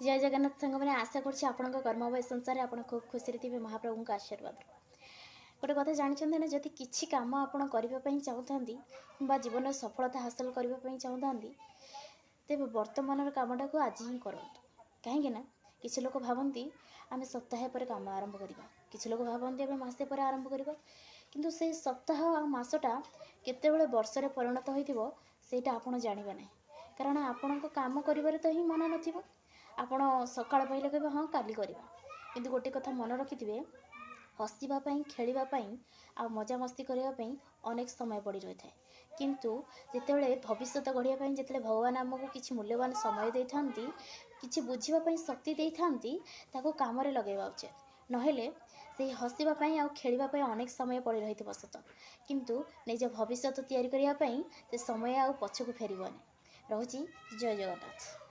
जय जगन्नाथ सांग मैंने आशा कर कर्ममय संसार आप खूब खुशी थे महाप्रभु का आशीर्वाद। गोटे कथा जानते ना जदि किसी कम आप चाहती जीवन सफलता हासिल करने चाहती तेज वर्तमान कमटा को आज ही करूँ। कहीं किसी लोग भावती आम सप्ताह पर कम आरंभ करवा, किसी लोग भावती आम मसे पर आरंभ करवा, किंतु से सप्ताह आ मसटा केतेबेले वर्षरे परिणत होता आप जानवे ना, कारण आपण काम कर तो ही मन न आपण सकाळ पहले कहे हाँ काली करवा, किंतु गोटे कथा मन रखिथे हसवाई खेलवाई आ मजा मस्ती करने अनेक समय पड़ रही है, किंतु जितेबाला भविष्य गढ़ाई जिते भगवान आमको किसी मूल्यवान समय दे था कि बुझापी शक्ति दे था कम लगेगा उचित, नहेले से हसवाई आ खेलवाई अनेक समय पड़ रही सत, किंतु निज भविष्य तैयारी करने से समय आ पछक फेरबनी। रोची जय जगन्नाथ।